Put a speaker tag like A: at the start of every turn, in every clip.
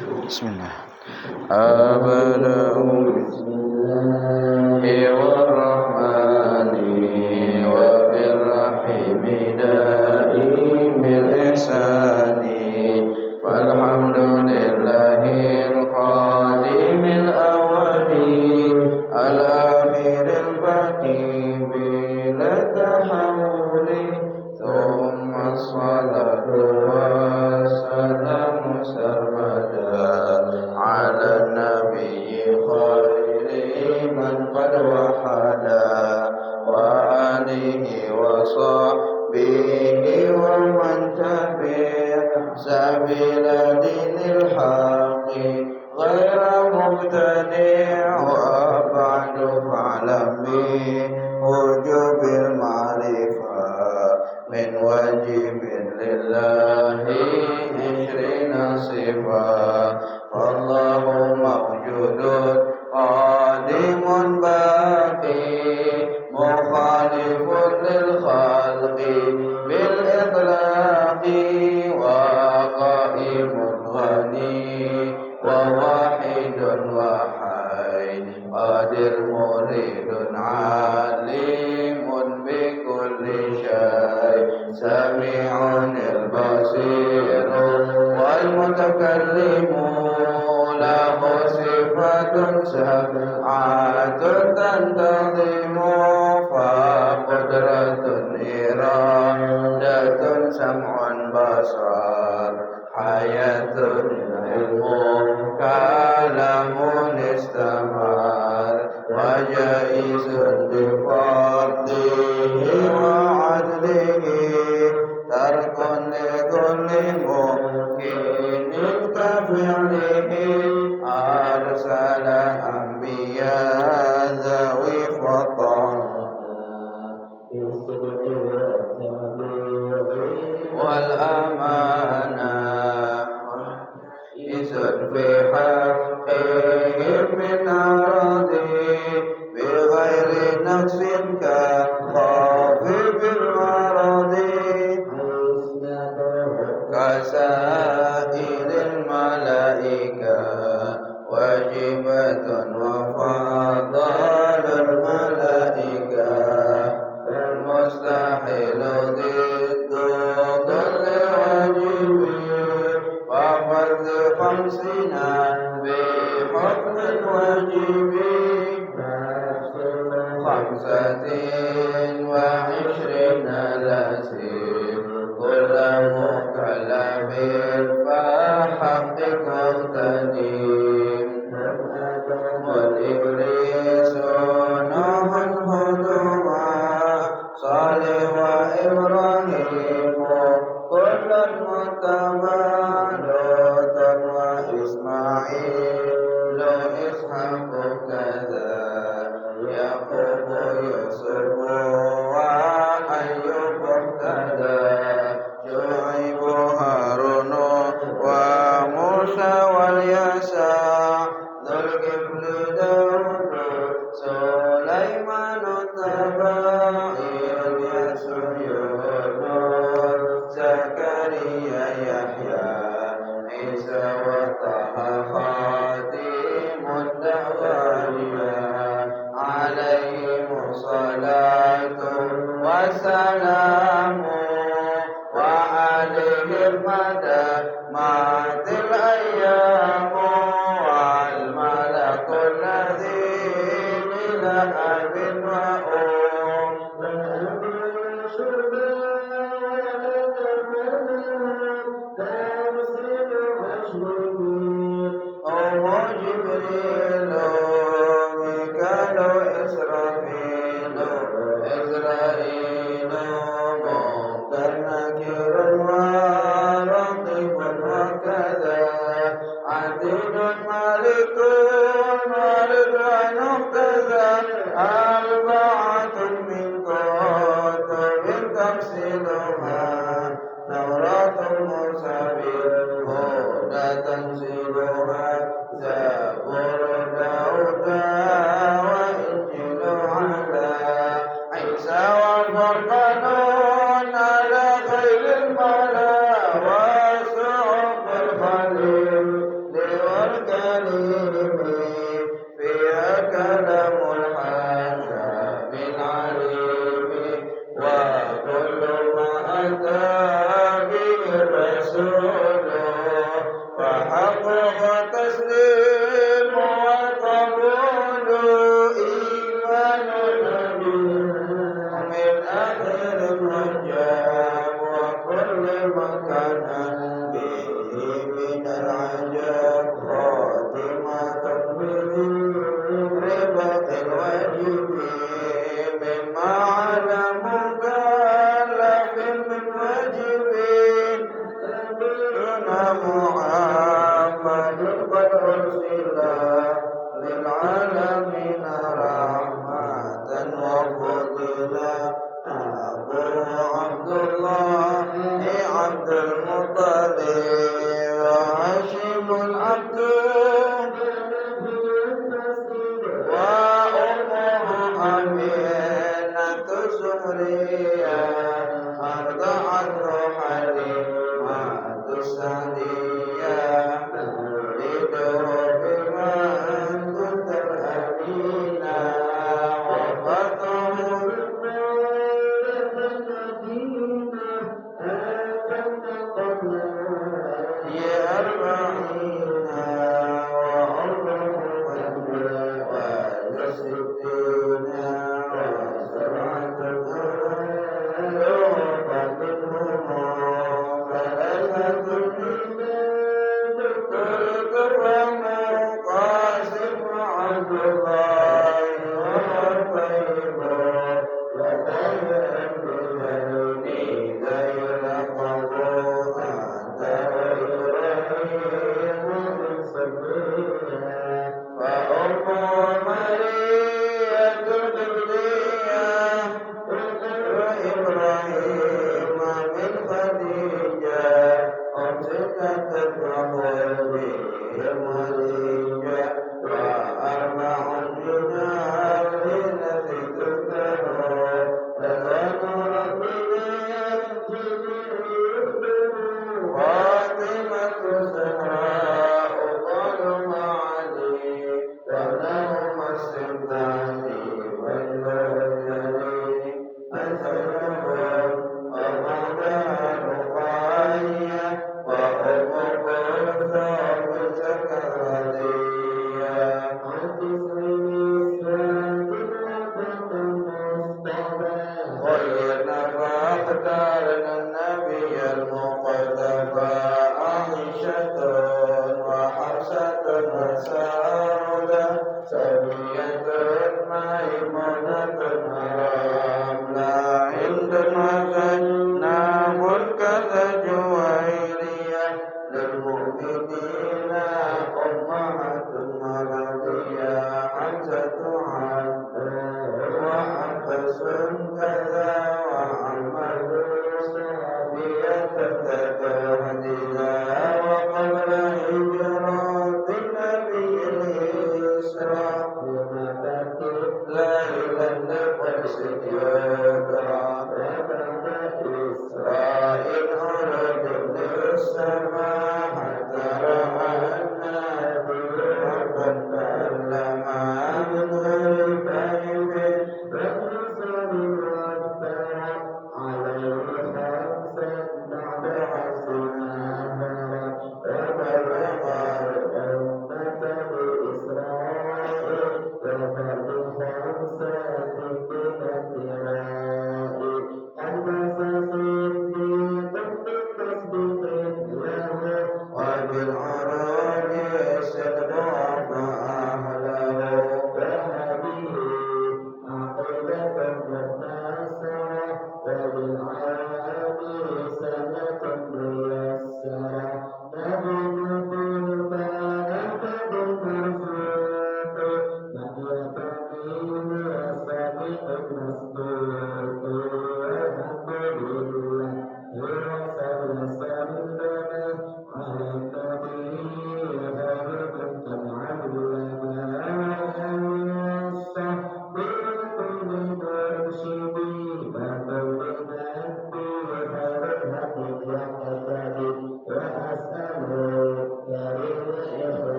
A: Bismillah. Abada'u Bismillahirrahmani wa birrahimi daimil ihsani walhamdulillahil qadimil awali al-akhiril baqi bila tahamuli thumma salatu wassalamu sarmada ala nabiyyi khairi man qad wahada wa alihi wa sahbihi wa man tabi'a sabila dinil haqqi ghaira mubtadi' wa ba'du fa'lam bi wujubil ma'rifah min wajibin lillahi ishrina sifat Allahu mawjudun qadimun baqi mukhalifun lil khalqi bil itlaqi wa qaimun ghani wa wahidun wahid qadir muridun alimun bi kulli syai sami'un al-basirun wal mutakallimun له صفة سبعة تنتظم فقدرة إرادة سمع بصر حياة علم كلام استمر وجائز بفضله وعدله ترك لكل ممكن كفعله أرسل أنبياء ذوي فضل والأمانة إذن في حقهم من أراضي بغير نقص كخافي بالمرض كسائر الملائكة واجبة وفضل الملائكة المستحيل ضد ضل واجب وفرض خمسين بحكم الواجب خمسة وعشرين لازم كل مكلف فحقق اغتنم والإبليس نوح هدوما صالح وإبراهيم كل متبع لوط وإسماعيل إسحاق كذا يعقوب يوسف وأيوب اهتدى شعيب هارون وموسى واليسع ذو الكفل داود سليمان التبع إلياس يونس زكريا يحيى عيسى وطه خاتم الدعوانية عليهم الصلاة والسلام وعليهم مدى مات الأيام والملك الذي إلى أب وأم جبريل ميكال إسرافيل إسرائيل منكر نكير ورقيب وكذا عديد مالك ورضوان كذا أربعة من كتب تفصيلها توراة موسى بالهدى تنزيلها زبور داود وإنجيل على عيسى والفرقان على خير الملا وصحب الخليل العجب خاتمة بربط الواجب مما على مكلف من واجب دون محمد قد أرسل للعالمين رحمة وفضلا أبو عبد الله عبد المطلب وهاشم العبد وأمه أمينة سمرية أرضعته حليمة السعدية لدروب من كنت الأمينة وفاته أربعين وأربعة وستين وسبعة منهم ثلاثة تركهم قاسم عبد الله وطيب وطيب بذنبي غير قبول فأم مرية القبلية وإبراهيم من خديجة أمسكت الرحل المريجة وأربع جنار التي تذكر لذات ربنا فاطمة الزهراء ظلم علي وابنهما السلطاني والبدري أسلمهم ومدى رقاية وأم كلثوم سكرانية غيرنا فاختارنا النبي المقتفى عائشة وحفصة وسودة سمية ميمونة رملة عندنا زينب كذا جويرية للمؤمنين أمهات مرضية حمزة وعباس كذا وعمر صحابية تتهديدا وقبل هجرة النبي الإسراء لا إله إلا إسرائيل أرد السماء حتى رأى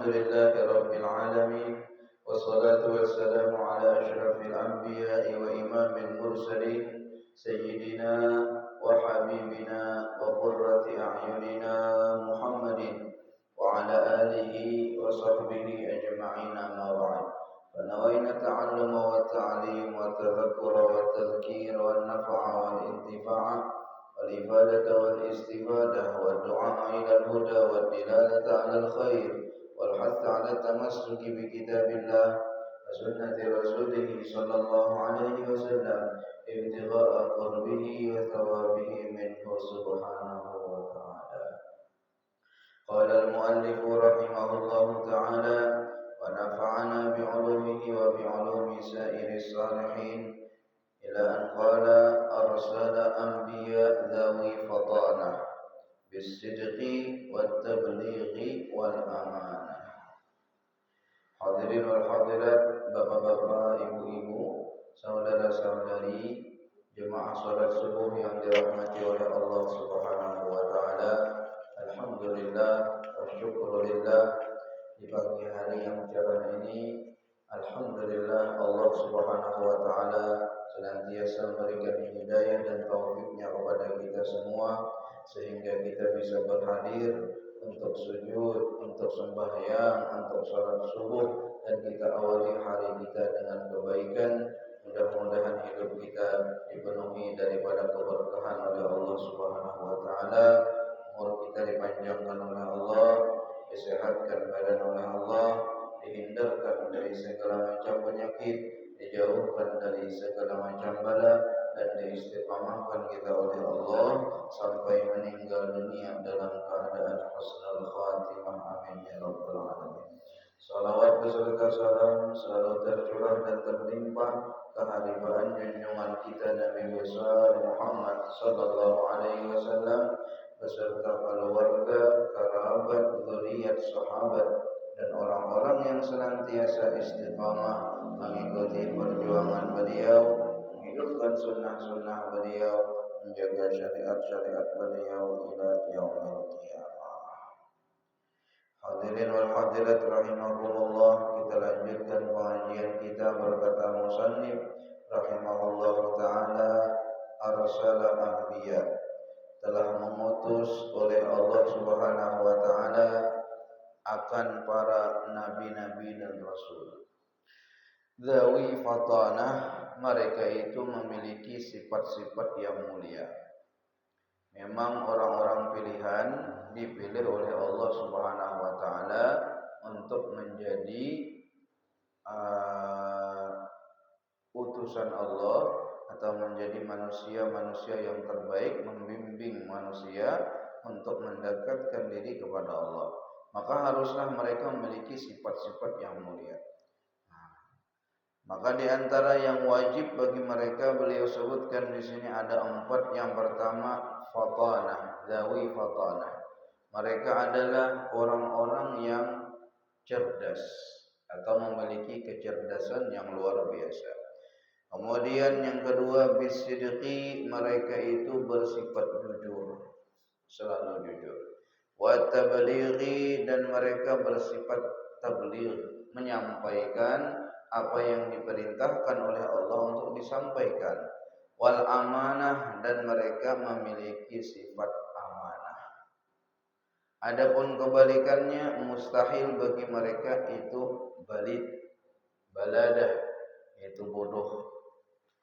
A: Alhamdulillahi Rabbil Alamin. Wassalatu wassalamu ala ashrafil anbiya'i wa imamil mursalin Sayyidina wa habibina wa qurrati a'yunina Muhammadin wa ala alihi wa sahbihi ajma'in amma ba'd. فنوينا التعلم والتعليم والتذكر والتذكير والنفع والانتفاع والإفادة والاستفادة والدعاء إلى الهدى والدلالة على الخير والحث على التمسك بكتاب الله وسنة رسوله صلى الله عليه وسلم ابتغاء قربه وثوابه منه سبحانه وتعالى. قال المؤلف رحمه الله تعالى: ونفعنا بعلومه وبعلوم سائر الصالحين، إلى أن قال: أرسل أنبياء ذوي فطانة بالصدق والتبليغ والأمانة. Hadirin wal hadirat, bapak-bapak, ibu-ibu, saudara-saudari, jemaah salat subuh yang dirahmati oleh Allah Subhanahu wa taala. Alhamdulillah wa syukrulillah, di pagi hari yang cerah ini, alhamdulillah Allah Subhanahu wa taala senantiasa memberikan hidayah dan taufiknya kepada kita semua, sehingga kita bisa berhadir untuk sujud, untuk sembahyang, untuk salat subuh, dan kita awali hari kita dengan kebaikan. Mudah-mudahan hidup kita dipenuhi daripada keberkahan oleh Allah Subhanahu wa taala, umur kita dipanjangkan oleh Allah, disehatkan badan oleh Allah, dihindarkan dari segala macam penyakit, dijauhkan dari segala macam bala, dan diistiqamahkan kita oleh Allah sampai meninggal dunia dalam keadaan husnul khatimah. Amin ya rabbal alamin. Salawat beserta salam selalu tercurah dan terlimpah kehadiran junjungan kita Nabi besar Muhammad sallallahu alaihi wasallam beserta keluarga, kerabat, zuriat, sahabat, dan orang-orang yang senantiasa istiqamah mengikuti perjuangan beliau, menghidupkan sunnah-sunnah beliau, menjaga syariat-syariat beliau ila yaumil qiyamah. Hadirin wal hadirat rahimakumullah, kita lanjutkan pengajian kita. Berkata musannif rahimahullah taala, arsala anbiya, telah mengutus oleh Allah Subhanahu wa taala akan para nabi-nabi dan rasul. Zawi fatanah, mereka itu memiliki sifat-sifat yang mulia. Memang orang-orang pilihan dipilih oleh Allah Subhanahu wa taala untuk menjadi utusan Allah atau menjadi manusia-manusia yang terbaik, membimbing manusia untuk mendekatkan diri kepada Allah. Maka haruslah mereka memiliki sifat-sifat yang mulia. Maka di antara yang wajib bagi mereka beliau sebutkan di sini ada 4. Yang pertama, fatanah, zawi fatanah. Mereka adalah orang-orang yang cerdas atau memiliki kecerdasan yang luar biasa. Kemudian yang kedua, bisidqi, mereka itu bersifat jujur, selalu jujur. Wa tablighi, dan mereka bersifat tabligh, menyampaikan apa yang diperintahkan oleh Allah untuk disampaikan. Wal amanah, dan mereka memiliki sifat amanah. Adapun kebalikannya, mustahil bagi mereka itu balid, baladah, yaitu bodoh.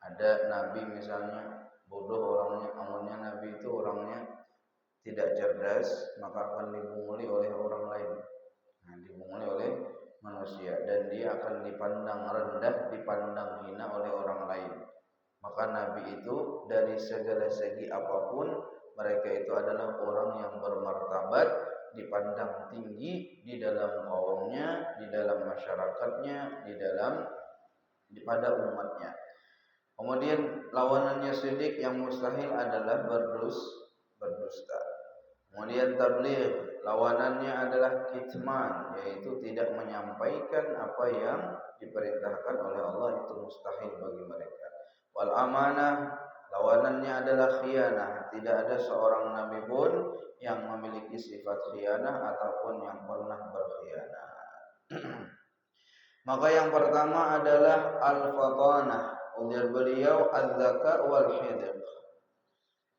A: Ada nabi misalnya bodoh orangnya, amalnya nabi itu orangnya tidak cerdas, maka akan dibunguli oleh orang lain. Dibunguli oleh manusia, dan dia akan dipandang rendah, dipandang hina oleh orang lain. Maka nabi itu dari segala segi apapun, mereka itu adalah orang yang bermartabat, dipandang tinggi di dalam kaumnya, di dalam masyarakatnya, pada umatnya. Kemudian lawanannya sidik, yang mustahil adalah berdusta. Kemudian tabligh, lawanannya adalah kitman, yaitu tidak menyampaikan apa yang diperintahkan oleh Allah, itu mustahil bagi mereka. Wal amanah, lawanannya adalah khianah. Tidak ada seorang nabi pun yang memiliki sifat khianah ataupun yang pernah berkhianat. Maka yang pertama adalah al-fatanah, ujar beliau az-zaka wal hidq,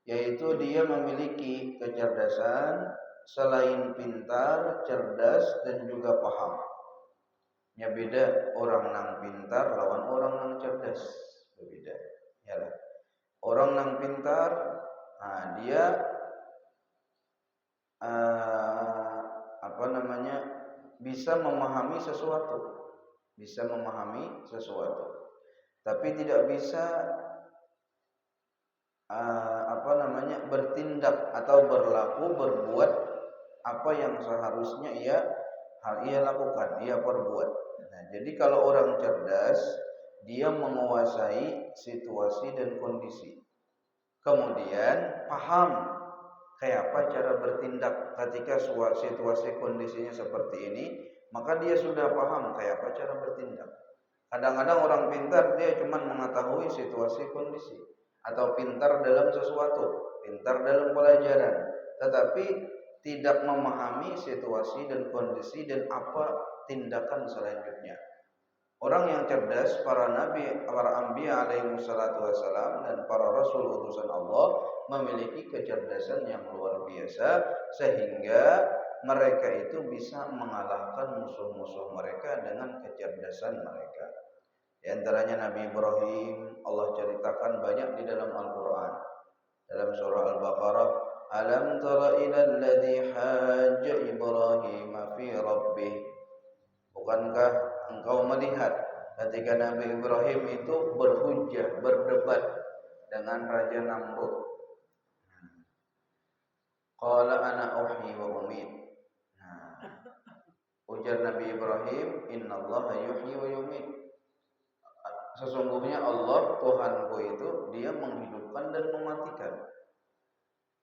A: yaitu dia memiliki kecerdasan selain pintar, cerdas dan juga paham. Ya beda orang nang pintar lawan orang nang cerdas, berbeda. Ya lah. Orang nang pintar, dia bisa memahami sesuatu, tapi tidak bisa bertindak atau berbuat apa yang seharusnya ia lakukan, ia perbuat. Nah, jadi kalau orang cerdas, dia menguasai situasi dan kondisi. Kemudian paham kayak apa cara bertindak ketika situasi kondisinya seperti ini, maka dia sudah paham kayak apa cara bertindak. Kadang-kadang orang pintar dia cuma mengetahui situasi kondisi atau pintar dalam sesuatu, pintar dalam pelajaran, tetapi tidak memahami situasi dan kondisi dan apa tindakan selanjutnya. Orang yang cerdas, para nabi, para anbiya alaihi wassalatu wassalam dan para rasul utusan Allah memiliki kecerdasan yang luar biasa sehingga mereka itu bisa mengalahkan musuh-musuh mereka dengan kecerdasan mereka. Di antaranya Nabi Ibrahim, Allah ceritakan banyak di dalam Al-Quran. Dalam surah Al-Baqarah, alam tara ilal ladzi hajja Ibrahim fi rabbih. Bukankah engkau melihat ketika Nabi Ibrahim itu berhujjah, berdebat dengan Raja Namrud. Qala ana uhyi wa umit. Ujar Nabi Ibrahim, innallaha yuhyi wa yumit. Sesungguhnya Allah, Tuhanku itu, dia menghidupkan dan mematikan.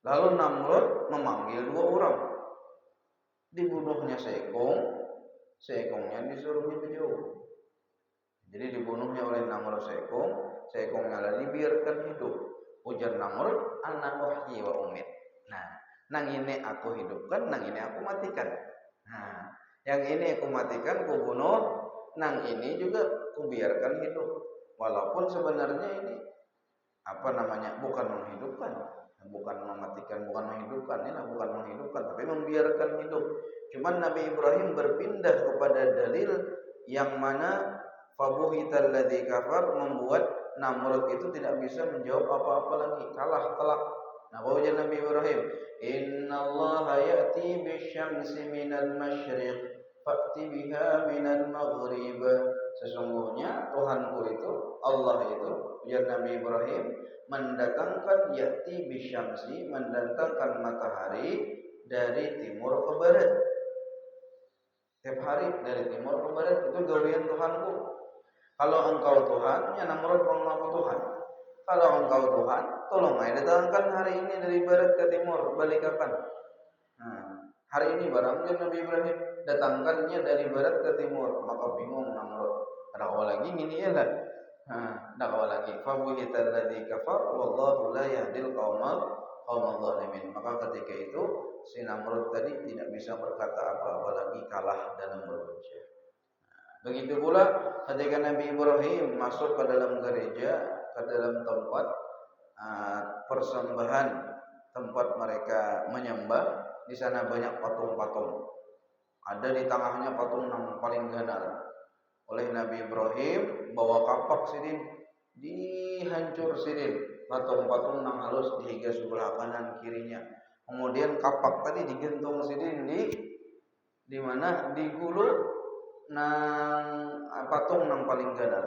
A: Lalu Namrud memanggil dua orang. Dibunuhnya seekongnya disuruhnya berjauh. Jadi dibunuhnya oleh Namrud seekongnya lagi dibiarkan hidup. Ujar Namrud, ana uhyi wa umit. Nah, nang ini aku hidupkan, nang ini aku matikan. Nah, yang ini aku matikan, aku bunuh, nang ini juga aku biarkan hidup. Walaupun sebenarnya ini bukan menghidupkan, bukan mematikan, bukan menghidupkan, ini bukan menghidupkan, tapi membiarkan hidup. Cuman Nabi Ibrahim berpindah kepada dalil yang mana fabuhital ladzi kafar, membuat Namrud itu tidak bisa menjawab apa-apa lagi, kalah telak. Nah, ujar Nabi Ibrahim, innallaha ya'ti bisyamsi minal masyriq fa'ti biha minal maghrib. Sesungguhnya Tuhanku itu, Allah itu, ujar Nabi Ibrahim, mendatangkan ya'ti bisyamsi, mendatangkan matahari dari timur ke barat. Setiap hari dari timur ke barat, itu gawean Tuhanku. Kalau engkau Tuhan, ya Namrud mengaku Tuhan. Kalau engkau Tuhan, tolong aja datangkan hari ini dari barat ke timur, balik kapan? Hari ini barangnya Nabi Ibrahim datangkannya dari barat ke timur, maka bingung Namrud. Dakwah lagi gini ya lah. Dakwah lagi. Fabuhital ladzi kafar wallahu la yahdil qaumal zalimin. Maka ketika itu si Namrud tadi tidak bisa berkata apa-apa lagi, kalah dalam berhujjah. Begitu pula ketika Nabi Ibrahim masuk ke dalam gereja, ke dalam tempat persembahan, tempat mereka menyembah, di sana banyak patung-patung. Ada di tengahnya patung yang paling ganar. Oleh Nabi Ibrahim bawa kapak sidin, dihancur sidin. Patung-patung yang halus dihigas sebelah kanan kirinya. Kemudian kapak tadi digentung sidin di mana? Di gulu nang patung nang paling ganar.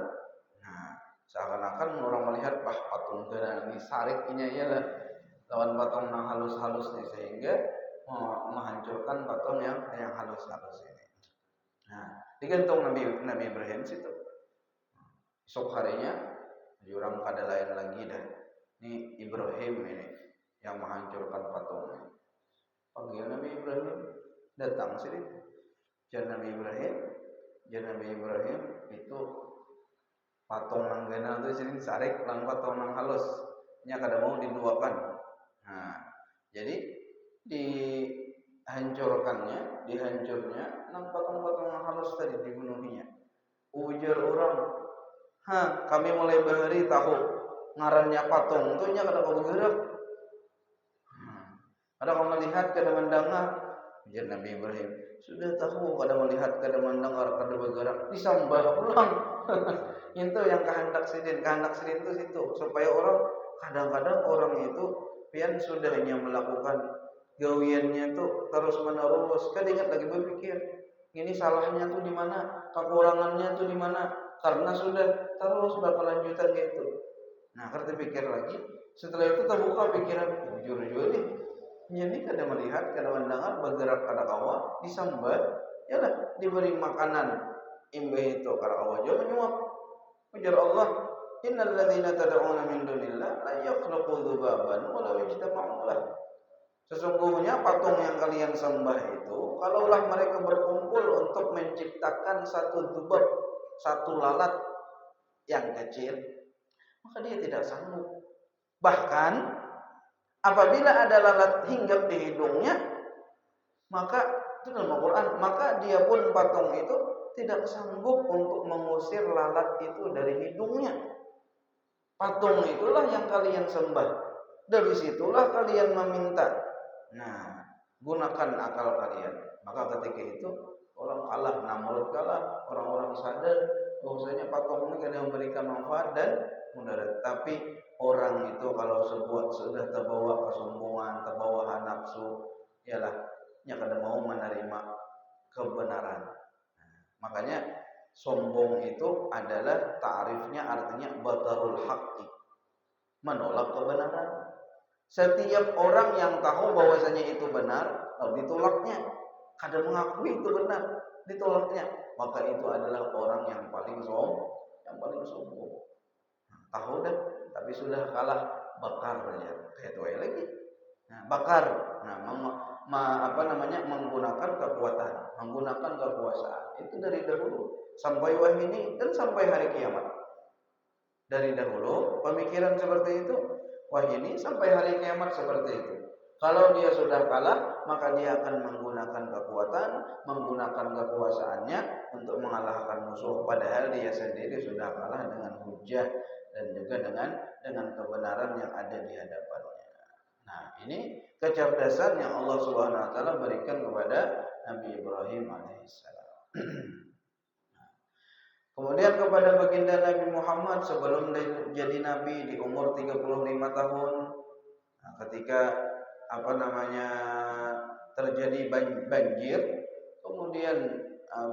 A: Nah, seakan-akan orang melihat patung ganar ini sariknya ya lah lawan patung nang halus-halus nih, sehingga menghancurkan patung yang halus-halus ini. Nah, digantung Nabi Ibrahim situ. Esok harinya jurang kada lain lagi dah. Ini Ibrahim ini yang menghancurkan patungnya. Panggil Nabi Ibrahim, datang sini. Jangan Nabi Ibrahim itu patung nang gana itu sini sarik lang patung nang halus nya kada mau diduakan. Nah, jadi dihancurkannya, dihancurnya, patung-patung halus tadi dibunuhnya. Ujar orang, kami mulai berhari tahu ngarannya patung, itu nya kada kau bergerak. Ada kau melihat kada mendengar, ujar Nabi Ibrahim. Sudah tahu kada melihat kada mendengar kada bergerak, disambah pulang. Itu yang kehendak sidin itu situ supaya orang kadang-kadang orang itu pian sudahnya melakukan gawiannya itu terus menerus, kan ingat lagi berpikir ini salahnya tuh di mana, kekurangannya tuh di mana, karena sudah terus berkelanjutan gitu. Nah, kerja pikir lagi, setelah itu terbuka pikiran, jujur nih, ini kada melihat, kada mendengar, bergerak kada kawa, disambat, yalah diberi makanan, imbah itu kada kawa jauh menyuap. Ujar Allah, innal ladzina tad'una min dunillah la yakhluqu dzubaban wa law ijtama'u lah. Sesungguhnya patung yang kalian sembah itu, kalaulah mereka berkumpul untuk menciptakan satu dzubab, satu lalat yang kecil, maka dia tidak sanggup. Bahkan apabila ada lalat hinggap di hidungnya, maka itu dalam Al-Quran, maka dia pun patung itu tidak sanggup untuk mengusir lalat itu dari hidungnya. Patung itulah yang kalian sembah. Dari situlah kalian meminta. Nah, gunakan akal kalian. Maka ketika itu orang kalah, Namrud kalah, orang-orang sadar bahwasanya patung ini kadang memberikan manfaat dan mudarat. Tapi orang itu kalau sudah terbawa kesombongan, terbawa nafsu, ialah nya kada mau menerima kebenaran. Makanya sombong itu adalah ta'rifnya artinya batarul haqqi, menolak kebenaran. Setiap orang yang tahu bahwasanya itu benar, lalu ditolaknya, kada mengakui itu benar, ditolaknya, maka itu adalah orang yang paling sombong. Tahu dah, tapi sudah kalah bakarnya, kayak itu lagi. Nah, bakar, menggunakan kekuatan, menggunakan kekuasaan. Itu dari dahulu sampai wahyu ini dan sampai hari kiamat. Dari dahulu pemikiran seperti itu, wahyu ini sampai hari kiamat seperti itu. Kalau dia sudah kalah, maka dia akan menggunakan kekuatan, menggunakan kekuasaannya untuk mengalahkan musuh. Padahal dia sendiri sudah kalah dengan hujah dan juga dengan kebenaran yang ada di hadapannya. Nah, ini kecerdasan yang Allah Subhanahu wa taala berikan kepada Nabi Ibrahim alaihissalam. Kemudian kepada baginda Nabi Muhammad sebelum jadi nabi di umur 35 tahun, ketika terjadi banjir, kemudian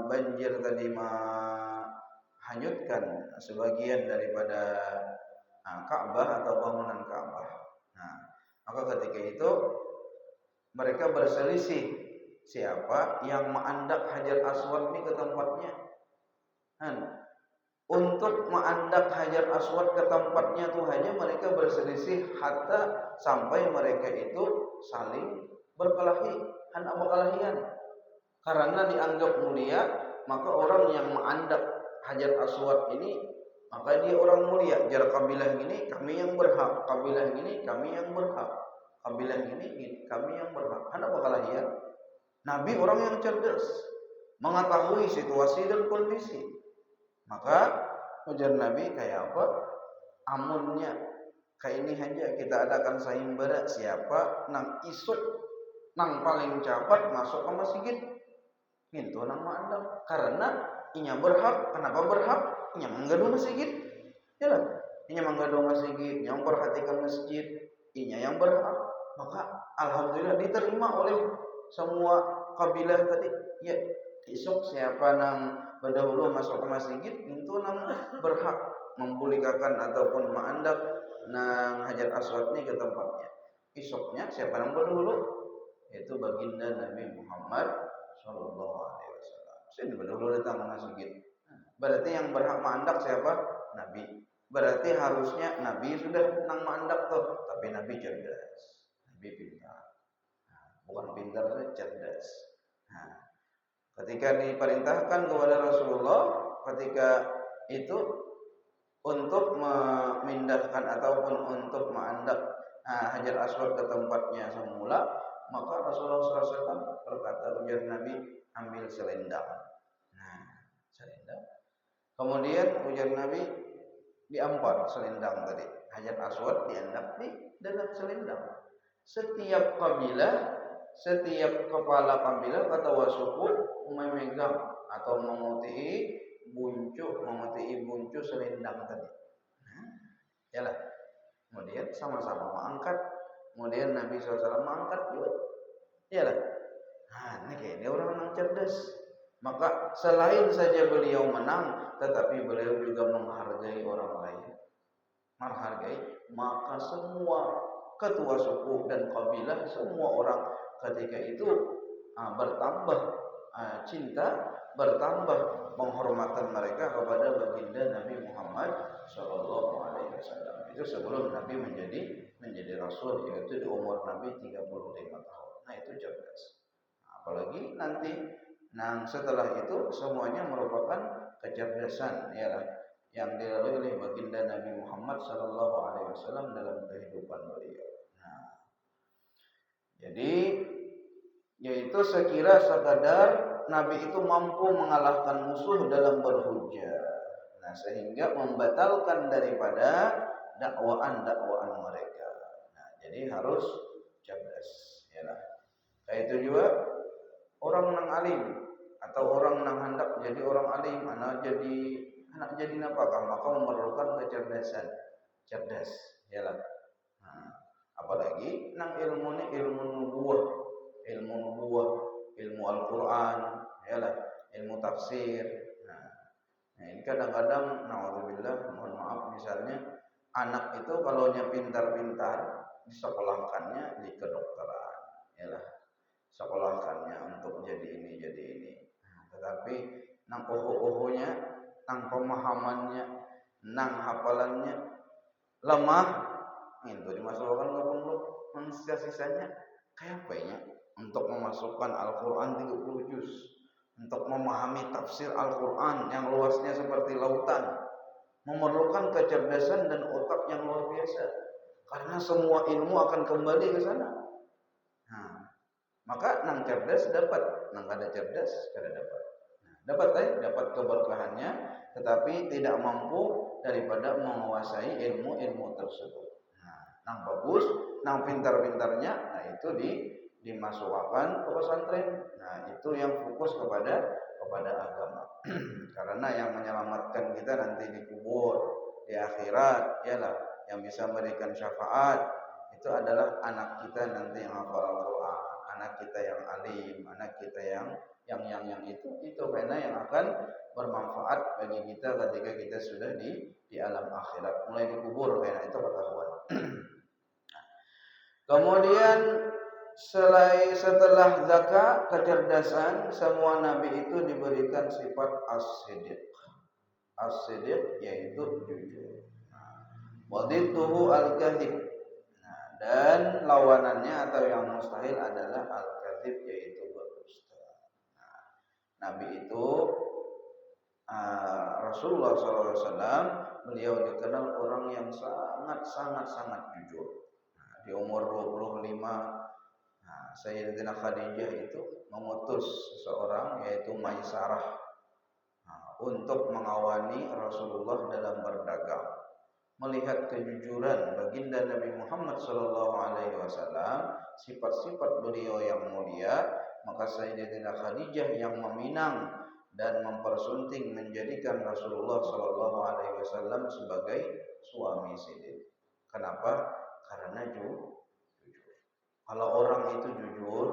A: banjir tadi menghanyutkan sebagian daripada Ka'bah atau bangunan Ka'bah. Nah, maka ketika itu mereka berselisih siapa yang menandak Hajar Aswad ini ke tempatnya. Untuk menandak Hajar Aswad ke tempatnya tuh hanya mereka berselisih hatta sampai mereka itu saling berkelahi, berkelahian. Karena dianggap mulia, maka orang yang menandak Hajar Aswad ini maka dia orang mulia. Jar kabilah ini kami yang berhak, kabilah ini kami yang berhak, kabilah ini kami yang berhak. Berkelahian. Nabi orang yang cerdas, mengetahui situasi dan kondisi. Maka ujar Nabi kayak apa? Amunnya kayak ini aja kita adakan sayembara siapa nang isuk nang paling cepat masuk ke masjid. Itu nang mandang karena inya berhak. Kenapa berhak? Inya menggaduh masjid. Yalah, inya menggaduh masjid, inya memperhatikan masjid, inya yang berhak. Maka alhamdulillah diterima oleh semua kabilah tadi. Ya, isuk siapa nang berdahulu masuk ke masjid itu nang berhak mempublikakan ataupun mengandak nang Hajar Aswad ini ke tempatnya. Isuknya siapa nang berdahulu? Itu baginda Nabi Muhammad sallallahu alaihi wasallam. Sini berdahulu datang ke masjid. Berarti yang berhak mengandak siapa? Nabi. Berarti harusnya Nabi sudah nang mengandak tuh, tapi Nabi cerdas. Nabi pintar. Bukan pintar saja, cerdas. Ketika diperintahkan kepada Rasulullah ketika itu untuk memindahkan ataupun untuk mengandak Hajar Aswad ke tempatnya semula, maka Rasulullah SAW berkata, ujar Nabi, ambil selendang. Nah, selendang. Kemudian ujar Nabi, diampar selendang tadi. Hajar Aswad diandap di dalam selendang. Setiap kabilah, setiap kepala kabilah atau suku memegang atau memutih buncu selendang tadi. Nah, yalah. Kemudian sama-sama mengangkat. Kemudian Nabi SAW mengangkat juga. Yalah. Nah, ini kayaknya orang yang cerdas. Maka selain saja beliau menang, tetapi beliau juga menghargai orang lain. Menghargai, maka semua ketua suku dan kabilah, semua orang ketika itu bertambah cinta, bertambah penghormatan mereka kepada baginda Nabi Muhammad SAW. Itu sebelum Nabi menjadi Rasul, yaitu di umur Nabi 35 tahun. Nah, itu cerdas. Apalagi nanti, setelah itu semuanya merupakan kecerdasan, ya, yang dilalui oleh baginda Nabi Muhammad SAW dalam kehidupan beliau. Nah, jadi yaitu sekira sekadar Nabi itu mampu mengalahkan musuh dalam berhujjah. Nah, sehingga membatalkan daripada dakwaan mereka. Nah, jadi harus cerdas, ya lah. Kayak itu juga orang nang alim atau orang nang hendak jadi orang alim, anak jadi apakah, maka memerlukan kecerdasan, cerdas, ya lah. Nah, apalagi nang ilmu nubuwah, ilmu Al-Quran, ya lah, ilmu tafsir. Nah, ini kadang-kadang, na'udzubillah, mohon maaf, misalnya anak itu kalau pintar-pintar disekolahkannya di kedokteran, ya lah, sekolahkannya untuk jadi ini. Nah, tetapi nang poho-pohonya, nang pemahamannya, nang hafalannya lemah, itu dimasukkan ke pondok. Sisa-sisanya kayak apa ya? Untuk memasukkan Al-Quran 30 juz, untuk memahami tafsir Al-Quran yang luasnya seperti lautan, memerlukan kecerdasan dan otak yang luar biasa, karena semua ilmu akan kembali ke sana. Nah, maka nang cerdas dapat, nang kada cerdas kada dapat. Nah, dapat keberkahannya, tetapi tidak mampu daripada menguasai ilmu tersebut. Nah, nang bagus, nang pintar-pintarnya, nah itu dimasukkan ke pesantren. Nah, itu yang fokus kepada agama. Karena yang menyelamatkan kita nanti di kubur, di akhirat, ialah yang bisa memberikan syafaat itu adalah anak kita nanti yang hafal Al-Quran, anak kita yang alim, anak kita yang itu karena yang akan bermanfaat bagi kita ketika kita sudah di alam akhirat, mulai dikubur, karena itu ketahuan. Kemudian setelah zakat, kecerdasan, semua nabi itu diberikan sifat as-siddiq. As-siddiq yaitu jujur. Wadidduhu al-kadhib. Nah, dan lawanannya atau yang mustahil adalah al-kadhib, yaitu berdusta. Nah, nabi itu Rasulullah SAW, beliau dikenal orang yang sangat jujur. Nah, di umur 25, Sayyidatina Khadijah itu mengutus seseorang, yaitu Maisarah, untuk mengawani Rasulullah dalam berdagang. Melihat kejujuran baginda Nabi Muhammad SAW, sifat-sifat beliau yang mulia, maka Sayyidatina Khadijah yang meminang dan mempersunting menjadikan Rasulullah SAW sebagai suami siddiq. Kenapa? Karena jujur. Kalau orang itu jujur,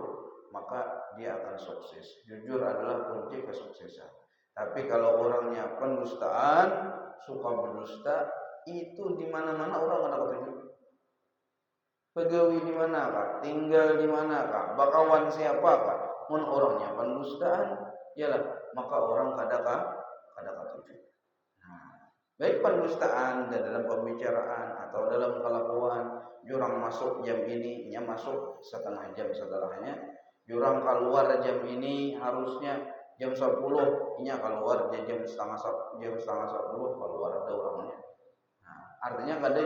A: maka dia akan sukses. Jujur adalah kunci kesuksesan. Tapi kalau orangnya pendustaan, suka berdusta, itu di mana-mana orang akan ketujuh. Pegawai di manakah? Tinggal di manakah? Bakawan siapakah? Mun orangnya pendustaan, yalah, maka orang kada ketujuh. Baik pendustaan dalam pembicaraan atau dalam kelakuan, jurang masuk jam ini, nya masuk setengah jam setelahnya. Jurang keluar jam ini, harusnya jam 10, nya keluar jam setengah 10 keluar, ada orangnya. Nah, artinya kada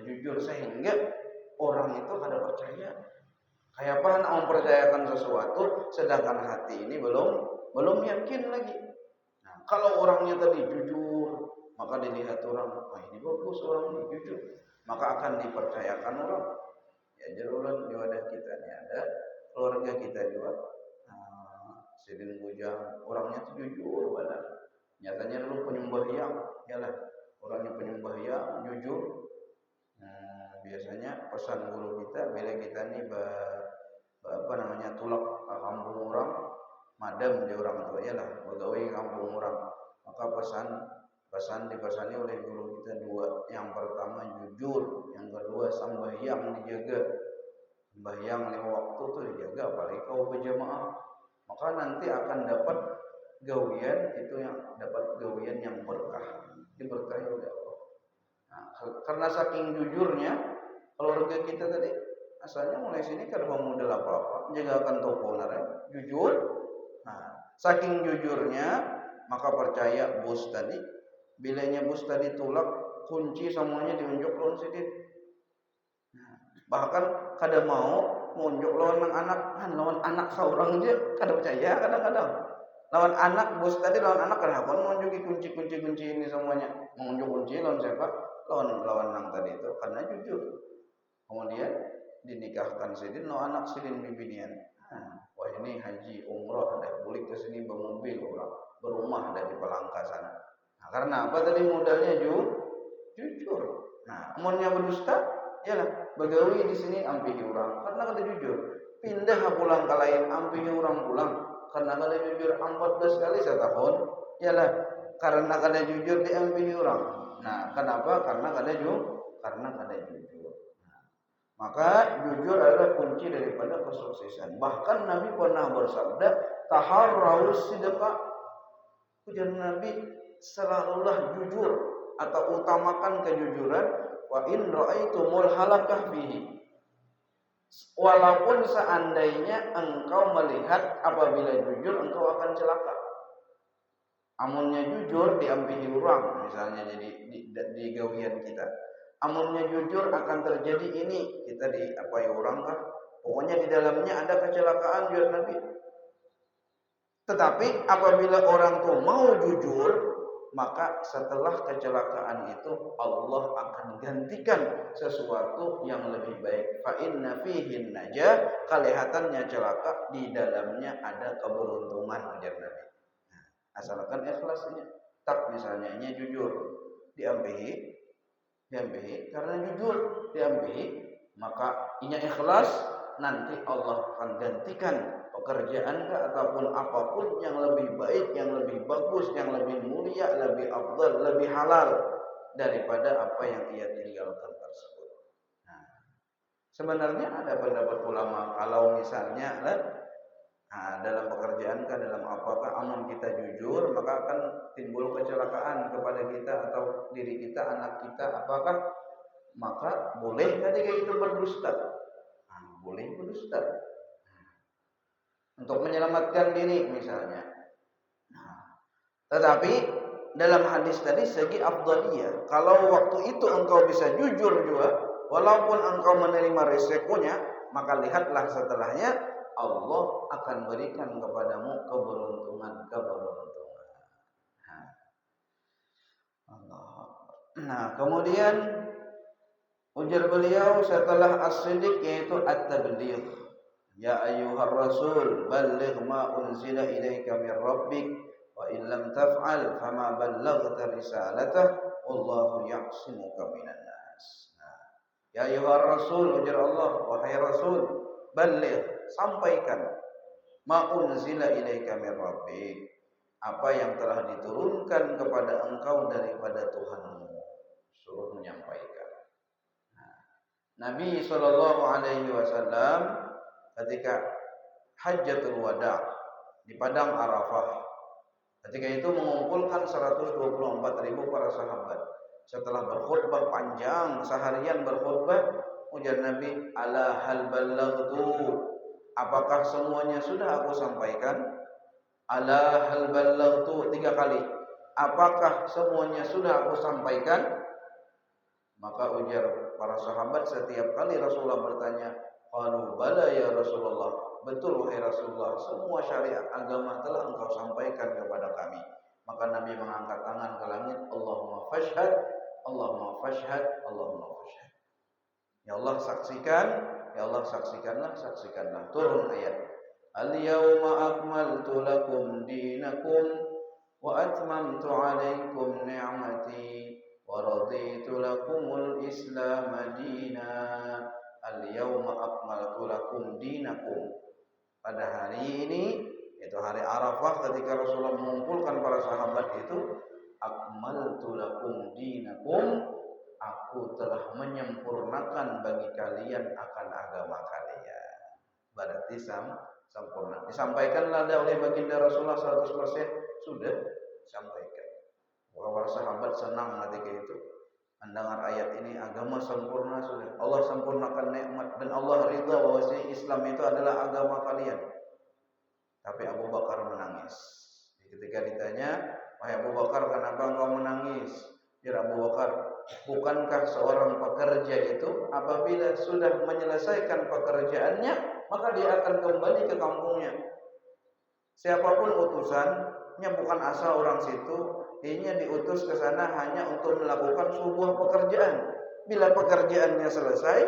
A: jujur, sehingga orang itu kada Kayak apa nak mempercayakan sesuatu sedangkan hati ini belum yakin lagi. Nah, kalau orangnya tadi jujur, maka dilihat orang, wah ini bagus orang ini jujur, maka akan dipercayakan orang. Ya jerulan di wadah kita ini ada keluarga kita juga. Sidin Bujang, orangnya itu jujur padahal. Nyatanya dulu penyembah yang, yalah orangnya penyembah yang jujur. Biasanya pesan guru kita bila kita nih tulak kampung orang, madam di orang tua ya lah, pegawai kampung orang. Maka dipesani oleh guru kita dua. Yang pertama jujur, yang kedua sembahyang dijaga. Sembahyang 5 waktu tuh dijaga, apalagi kau berjamaah. Maka nanti akan dapat gawian itu yang berkah. Diberkahi oleh Allah. Nah, karena saking jujurnya keluarga kita tadi, asalnya mulai sini kada mau modal apa-apa, jaga akan toko nara, jujur. Nah, saking jujurnya maka percaya bos tadi, bilanya bos tadi tulak kunci semuanya diunjuk lawan sidin. Nah, bahkan kada mau munjuk lawan anak seorang aja kada percaya kadang-kadang. Lawan anak bos tadi, lawan anak kada hakon mengunjuki kunci ini semuanya. Mengunjuk kunci lawan siapa? Lawan nang tadi itu karena jujur. Kemudian dinikahkan sidin lawan anak sidin bibinian. Wah ini haji umroh ada boleh ke sini bermobil orang, berumah ada di Palangka sana. Nah, karena apa tadi modalnya jujur. Nah, amunnya berdusta, yalah begawi di sini ampihi orang karena kada jujur. Pindah pulang ke lain ampihi orang pulang karena kada jujur 14 kali setahun, yalah karena kada jujur diampihi orang. Nah, kenapa? Karena kada jujur. Nah, maka jujur adalah kunci daripada kesuksesan. Bahkan Nabi pernah bersabda, taharrau sidqa. Ujar Nabi, selalulah jujur atau utamakan kejujuran. Wa in ra'aitumul halakah bihi. Walaupun seandainya engkau melihat apabila jujur engkau akan celaka. Amunnya jujur diampihi orang, misalnya jadi di gawian kita. Amunnya jujur akan terjadi ini, kita diapai orang kah? Pokoknya di dalamnya ada kecelakaan biar Nabi. Tetapi apabila orang tuh mau jujur, maka setelah kecelakaan itu Allah akan gantikan sesuatu yang lebih baik. Fa inna fihin najah, kelihatannya celaka, di dalamnya ada keberuntungan ujar Nabi. Nah, asalkan ikhlasnya. Tak misalnya ini jujur, diambihi karena jujur diambihi, maka inya ikhlas, nanti Allah akan gantikan pekerjaan ataupun apapun yang lebih baik, yang lebih bagus, yang lebih mulia, lebih afdal, lebih halal daripada apa yang ia tinggalkan tersebut. Nah, sebenarnya ada pendapat ulama kalau misalnya dalam pekerjaan dalam apakah amun kita jujur maka akan timbul kecelakaan kepada kita atau diri kita, anak kita, apakah maka boleh ketika itu berdusta? Boleh berdusta untuk menyelamatkan diri misalnya. Tetapi dalam hadis tadi segi afdaliyah, kalau waktu itu engkau bisa jujur juga walaupun engkau menerima resikonya, maka lihatlah setelahnya Allah akan berikan kepadamu keberuntungan. Nah, kemudian ujar beliau setelah as-siddiq yaitu at-tabligh. Ya ayyuhar rasul balligh ma unzila ilaika min rabbik wa in lam taf'al fama ballaghta risalatah wallahu ya'simuka minan nas. Ya ayyuhar rasul, ujar Allah, wahai rasul, balligh, sampaikan ma unzila ilaika min rabbik, apa yang telah diturunkan kepada engkau daripada Tuhanmu, suruh menyampaikan. Nabi SAW ketika Hajjatul Wada di Padang Arafah, ketika itu mengumpulkan 124.000 para sahabat. Setelah berkhutbah panjang, seharian berkhutbah, ujar Nabi, ala hal ballaghtu, apakah semuanya sudah aku sampaikan? Ala hal ballaghtu 3 kali. Apakah semuanya sudah aku sampaikan? Maka ujar para sahabat setiap kali Rasulullah bertanya, Qalu bala ya Rasulullah. Betul wahai Rasulullah, semua syariat agama telah engkau sampaikan kepada kami. Maka Nabi mengangkat tangan ke langit, Allahumma fashhad, Allahumma fashhad, Allahumma fashhad. Ya Allah saksikan, ya Allah saksikanlah, saksikanlah. Turun ayat. Al-yawma akmaltu lakum dinakum wa atmamtu alaikum ni'mati wa raditu lakumul Islam dina. Al-yawma akmaltu lakum dinakum. Pada hari ini, itu hari Arafah, ketika Rasulullah mengumpulkan para sahabat itu, akmaltu lakum dinakum, aku telah menyempurnakan bagi kalian akan agama kalian. Berarti sempurna. Disampaikanlah oleh baginda Rasulullah 100%, sudah disampaikan. Para sahabat senang ketika itu mendengar ayat ini, agama sempurna sudah. Allah sempurnakan nikmat dan Allah ridha bahwa Islam itu adalah agama kalian. Tapi Abu Bakar menangis. Ketika ditanya, wahai Abu Bakar, kenapa engkau menangis? Ya Abu Bakar, bukankah seorang pekerja itu apabila sudah menyelesaikan pekerjaannya, maka dia akan kembali ke kampungnya. Siapapun utusannya bukan asal orang situ, dia diutus ke sana hanya untuk melakukan sebuah pekerjaan. Bila pekerjaannya selesai,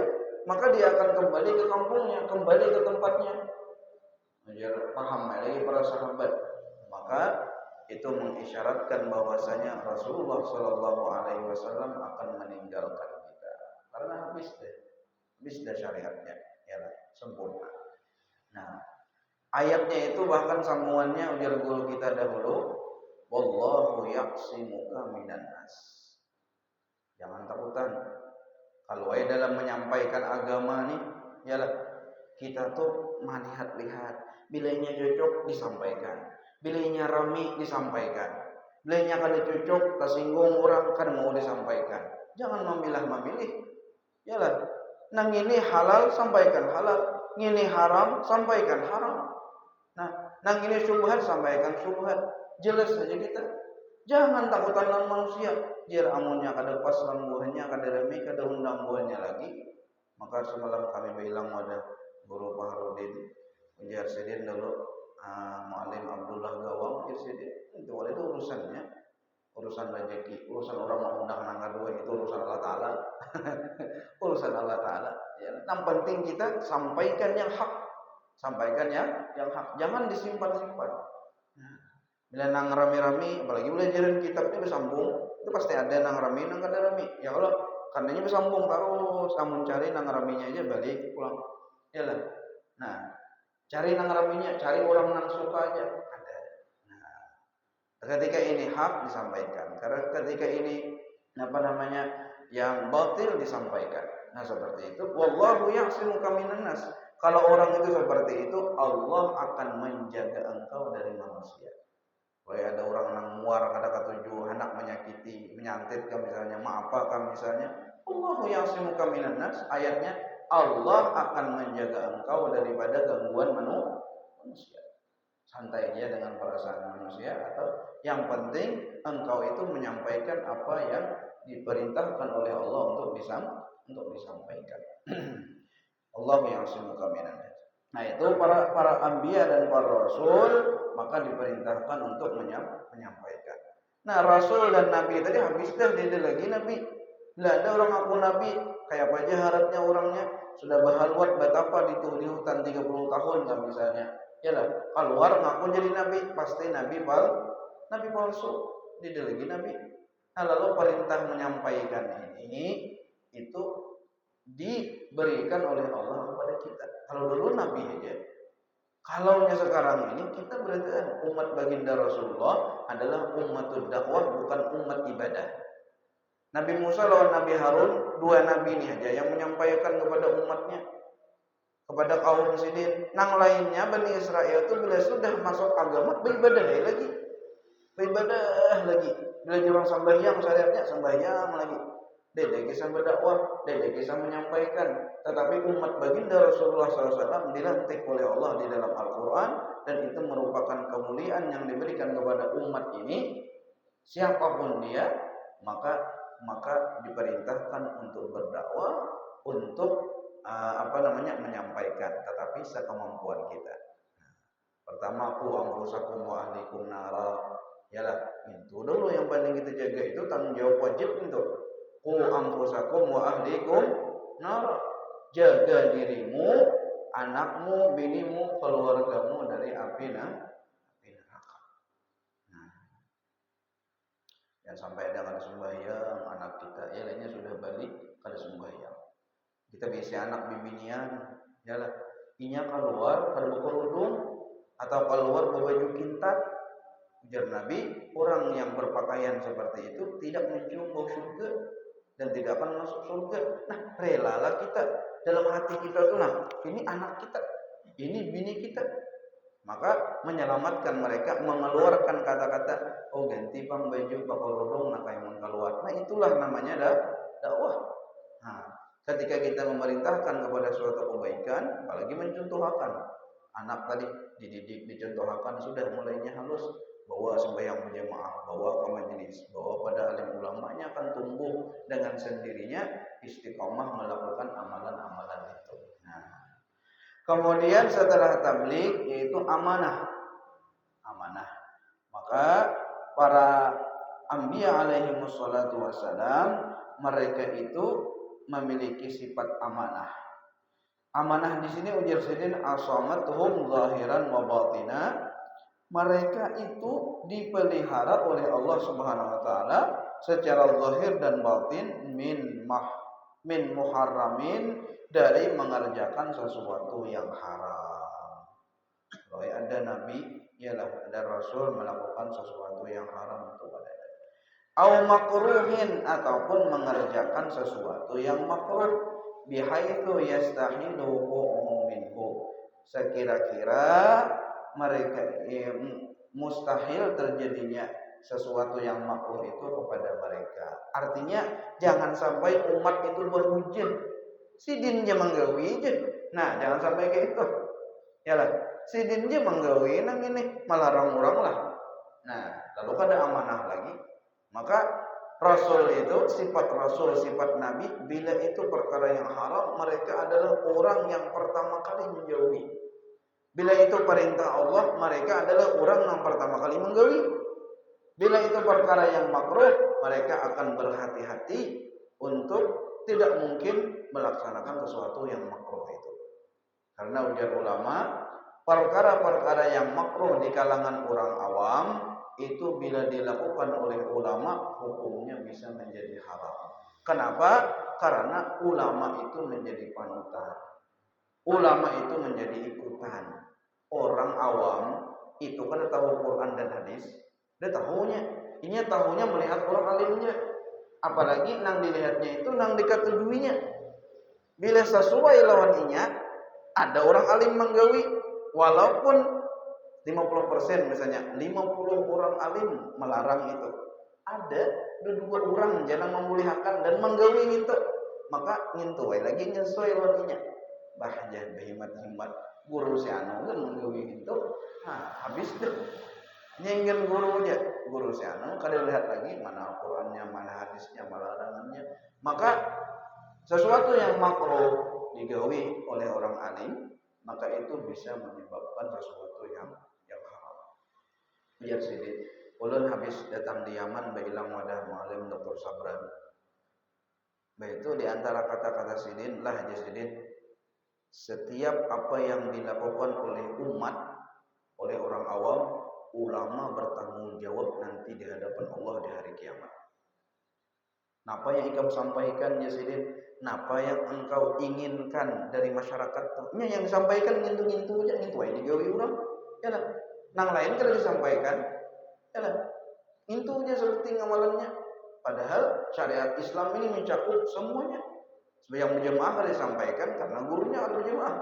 A: maka dia akan kembali ke kampungnya, kembali ke tempatnya. Biar paham lagi para sahabat. Maka itu mengisyaratkan bahwasanya Rasulullah Shallallahu Alaihi Wasallam akan meninggalkan kita karena habis dah syariatnya, ya sempurna. Nah, ayatnya itu bahkan sambungannya ujar guru kita dahulu, wallahu yaqsimuka minan nas. Jangan takutan. Kalau dalam menyampaikan agama nih, yalah kita tuh melihat-lihat, bilanya cocok disampaikan, bilanya rame disampaikan, bilanya kada cocok tersinggung orang kan mau disampaikan. Jangan memilah-memilih. Yalah, nang ini halal sampaikan halal, ini haram sampaikan haram. Nah, nang ini syubhat sampaikan syubhat. Jelas saja kita. Jangan takutan dengan manusia. Jir amunnya kada pas lambuhnya, kada remi, kada undang buahnya lagi. Maka semalam kami bilang ada Guru Fahrudin, ujar sedin dulu, Mu'alim Abdullah Gawang, ujar sedin. Itu urusannya, urusan rezeki, urusan orang mau undang nangga dua itu urusan Allah Ta'ala. Urusan Allah Ta'ala. Ya, yang penting kita sampaikan yang hak. Sampaikan yang hak. Jangan disimpan-simpan. Nah, bila nang rame-rame, apalagi belajaran kitabnya bersambung, itu pasti ada nang rame, nang kada rame. Ya Allah, karenanya bersambung terus. Kamu cari nang ramenya aja balik pulang. Yalah. Nah, cari nang ramenya, cari orang nang suka aja. Ada. Nah, ketika ini hak disampaikan. Karena ketika ini yang batil disampaikan. Nah, seperti itu. Wallahu ya'simuka minan nas. Kalau orang itu seperti itu, Allah akan menjaga engkau dari manusia. Kalau ada orang nang muar kada katuju, hendak menyakiti, menyantet misalnya, maafkan misalnya, Allahu ya'simuka minan nas, ayatnya Allah akan menjaga engkau daripada gangguan manusia. Santai aja dengan perasaan manusia, atau yang penting engkau itu menyampaikan apa yang diperintahkan oleh Allah untuk disampaikan. Allah ya'simuka minan nas. Nah, itu para anbiya dan para rasul maka diperintahkan untuk menyampaikan. Nah, rasul dan nabi tadi habis dah dia lagi nabi. Bila ada orang aku nabi, kayak apa aja harapnya orangnya sudah berhalwat betapa di hutan 30 tahun kan misalnya. Yalah, keluar ngaku jadi nabi, pasti nabi palsu. Dia lagi nabi. Nah, lalu perintah menyampaikan ini itu diberikan oleh Allah kepada kita. Kalau dulu nabi aja, kalaunya sekarang ini kita berarti umat baginda Rasulullah adalah umatud dakwah, bukan umat ibadah. Nabi Musa lawan Nabi Harun, dua nabi ini aja yang menyampaikan kepada umatnya, kepada kaum muslimin. Nang lainnya Bani Israel itu bila sudah masuk agama beribadah lagi. Bila orang sembahyang syariatnya sembahyang lagi. Dia kisah berdakwah, dia kisah menyampaikan. Tetapi umat baginda Rasulullah SAW dilantik oleh Allah di dalam Al-Quran, dan itu merupakan kemuliaan yang diberikan kepada umat ini. Siapapun dia, maka diperintahkan untuk berdakwah, untuk menyampaikan, tetapi sekemampuan kita. Pertama, ku anfusakum wa ahlikum nara. Yalah, itu dulu yang paling kita jaga, itu tanggung jawab wajib itu. Ku anfusakum wa ahlikum nara. Jaga dirimu, anakmu, binimu, keluargamu dari api neraka. Jangan sampai ada sembahyang anak kita, ya lainnya sudah balik kada sembahyang. Kita biasa anak bibinian, yalah, inya keluar kada berkerudung atau keluar berbaju kintat. Ujar Nabi, orang yang berpakaian seperti itu tidak mencium bau surga dan tidak akan masuk surga. Nah, relalah kita dalam hati kita tuh, nah, ini anak kita, ini bini kita. Maka menyelamatkan mereka, mengeluarkan kata-kata, oh ganti pang baju pakai kerudung nak yang keluar. Nah, itulah namanya dakwah. Nah, ketika kita memerintahkan kepada suatu kebaikan, apalagi mencontohkan anak tadi dididik, dicontohkan, sudah mulainya halus, bawa sembahyang berjamaah, bawa ke majelis, bawa pada alim ulamanya, akan tumbuh dengan sendirinya istiqomah melakukan amalan-amalan itu. Nah, kemudian setelah tabligh yaitu amanah. Maka para anbiya alaihi wassalatu wassalam, mereka itu memiliki sifat amanah. Amanah di sini ujar sidin asamatuhum zahiran wa batina. Mereka itu dipelihara oleh Allah Subhanahu wa taala secara zahir dan batin min muharramin, dari mengerjakan sesuatu yang haram. Kalau ada nabi, ialah ada rasul melakukan sesuatu yang haram itu pada. Au makruhin, ataupun mengerjakan sesuatu yang makruh, bihaitsu yastahiluhu minhu, sekira-kira mereka mustahil terjadinya sesuatu yang makruh itu kepada mereka. Artinya jangan sampai umat itu berhujah sidin je manggawi je. Nah, jangan sampai kayak itu. Yalah, sidin je manggawi nang ini melarang orang lah. Nah, lalu ada amanah lagi. Maka Rasul itu, sifat Rasul, sifat Nabi, bila itu perkara yang haram, mereka adalah orang yang pertama kali menjauhi. Bila itu perintah Allah, mereka adalah orang yang pertama kali menggauhi. Bila itu perkara yang makruh, mereka akan berhati-hati untuk tidak mungkin melaksanakan sesuatu yang makruh itu. Karena ujar ulama, perkara-perkara yang makruh di kalangan orang awam itu bila dilakukan oleh ulama, hukumnya bisa menjadi haram. Kenapa? Karena ulama itu menjadi panutan. Ulama itu menjadi ikutan. Orang awam itu kan tahu Quran dan hadis, dia tahunya. Ini tahunya melihat orang alimnya. Apalagi nang dilihatnya itu nang dikatujuinya. Bila sesuai lawan inya, ada orang alim menggawi, walaupun 50% misalnya, 50 orang alim melarang itu. Ada dua orang jangan memuliakan dan menggawi itu. Maka ngintu lagi nyesuai lawan inya. Bahjan behimat-himat guru si anu kan menggawi itu, nah habis deh nyenggen gurunya, guru si anu kada lihat lagi mana Al-Qur'annya, mana hadisnya, mana larangannya. Maka sesuatu yang makruh digawi oleh orang alim, maka itu bisa menyebabkan sesuatu yang haram. Biar sedikit ulun habis datang di Yaman bailang wadah mualim Dr. Sabran. Itu di antara kata-kata sidin lah sidin, setiap apa yang dilakukan oleh umat, oleh orang awam, ulama bertanggung jawab nanti di hadapan Allah di hari kiamat. Napa yang engkau sampaikan ya sidin? Napa yang engkau inginkan dari masyarakat? Nya yang disampaikan ngintu-ngintu aja, ngintu aja digawe urang. Yalah, nang lain kada disampaikan. Yalah, ngintu aja seperti ngamalannya. Padahal syariat Islam ini mencakup semuanya. Yang berjemaah kada disampaikan karena gurunya kada berjemaah.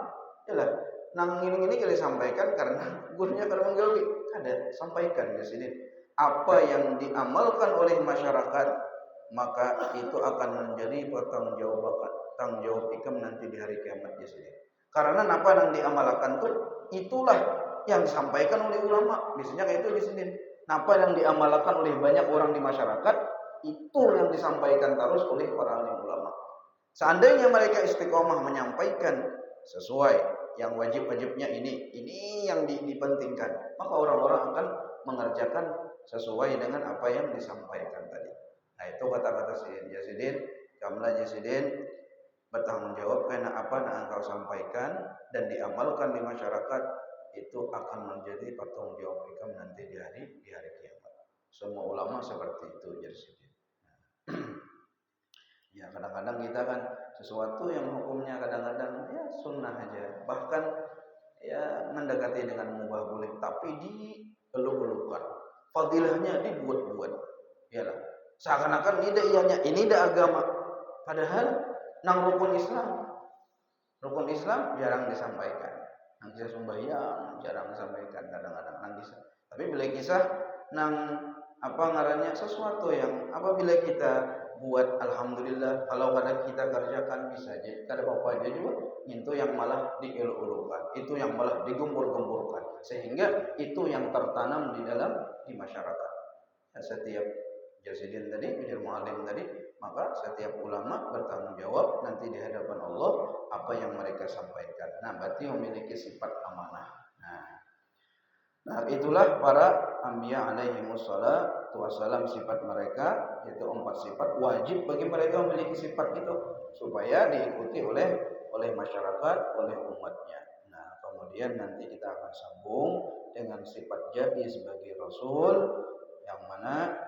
A: Yalah, nang ini kada disampaikan karena gurunya kada menggawi. Kada sampaikan di sini. Apa yang diamalkan oleh masyarakat, maka itu akan menjadi tanggung jawab ikam nanti di hari kiamat di sini. Karena apa yang diamalkan tuh itulah yang disampaikan oleh ulama. Biasanya kayak itu di sini. Apa yang diamalkan oleh banyak orang di masyarakat, itu yang disampaikan terus oleh para alim ulama. Seandainya mereka istiqomah menyampaikan sesuai yang wajib-wajibnya ini yang dipentingkan, maka orang-orang akan mengerjakan sesuai dengan apa yang disampaikan tadi. Nah, itu kata-kata Sayyid Yazidin, Kamla Yazidin bertanggung jawab karena apa yang engkau sampaikan dan diamalkan di masyarakat itu akan menjadi pertanggung jawab kamu nanti di hari kiamat. Semua ulama seperti itu Yazidin. Ya kadang-kadang kita kan sesuatu yang hukumnya kadang-kadang ya sunnah aja, bahkan ya mendekati dengan mubah boleh, tapi dieluk-elukan, fadilahnya dibuat-buat, ya lah. Seakan-akan ini dah agama, padahal nang rukun Islam jarang disampaikan, nang kisah sembahyang jarang disampaikan kadang-kadang nang kisah. Tapi bila kisah nang apa ngarannya sesuatu yang apabila kita buat alhamdulillah, kalau kadang kita kerjakan bisa aja kada apa-apa aja juga, itu yang malah dieluk-elukan, itu yang malah digembur-gemburkan, sehingga itu yang tertanam di masyarakat. Ya, setiap Yazidin tadi, Ujur Mu'alim tadi, maka setiap ulama bertanggung jawab nanti di hadapan Allah apa yang mereka sampaikan. Nah, berarti memiliki sifat amanah. Nah, itulah para anbiya alaihi wassalam sifat mereka, yaitu 4 sifat wajib bagi mereka memiliki sifat itu supaya diikuti oleh masyarakat, oleh umatnya. Nah, kemudian nanti kita akan sambung dengan sifat jaiz bagi Rasul, yang mana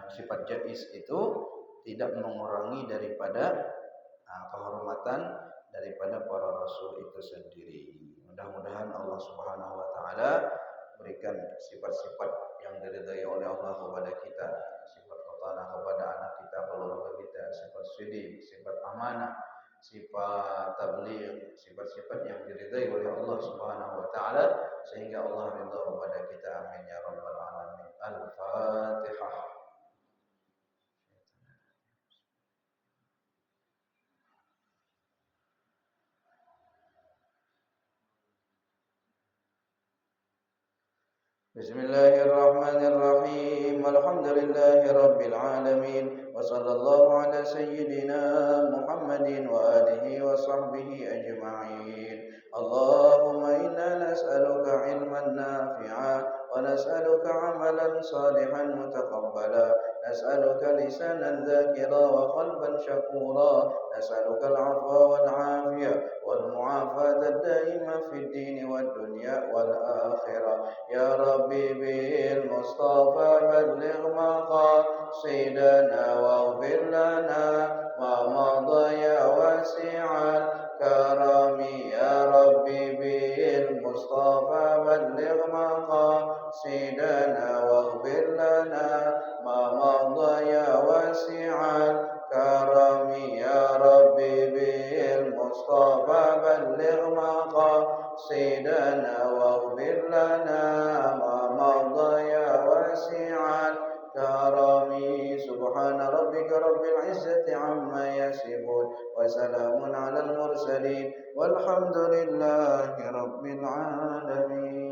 A: sifat jaiz itu tidak mengurangi daripada kehormatan daripada para rasul itu sendiri. Mudah-mudahan Allah Subhanahu wa taala berikan sifat-sifat yang diridhai oleh Allah kepada kita, sifat fatanah kepada anak kita, keluarga kita, sifat sidik, sifat amanah, sifat tabligh, sifat-sifat yang diridhai oleh Allah Subhanahu wa taala sehingga Allah ridha kepada kita. Amin ya rabbal alamin. Al-Fatihah. Bismillahirrahmanirrahim. Alhamdulillahi rabbil alamin. Wa sallallahu ala sayyidina Muhammadin wa alihi wa sahbihi ajma'in. Allahumma inna nas'aluka ilman nafi'a wa nas'aluka amalan salihan mutaqabbala. Nas'aluka lisanan dzakira wa qalban syakura. Nas'aluka al-'afwa wal 'afiyah wal mu'afata ad-daima fid din wad dunya wal akhirah. Ya Rabbi bil Mustafa balligh maqasidana waghfir lana ma madha ya wasi'al karami. Ya Rabbi bil Mustafa balligh maqasidana waghfir lana ma madha ya wasi'al karami. Ya Rabbi bil Mustafa balligh maqasidana waghfir lana ma madha ya wasi'al karami. Subhana rabbika rabbil izzati amma yasifun wa salamun alal mursalin walhamdulillahi rabbil alamin.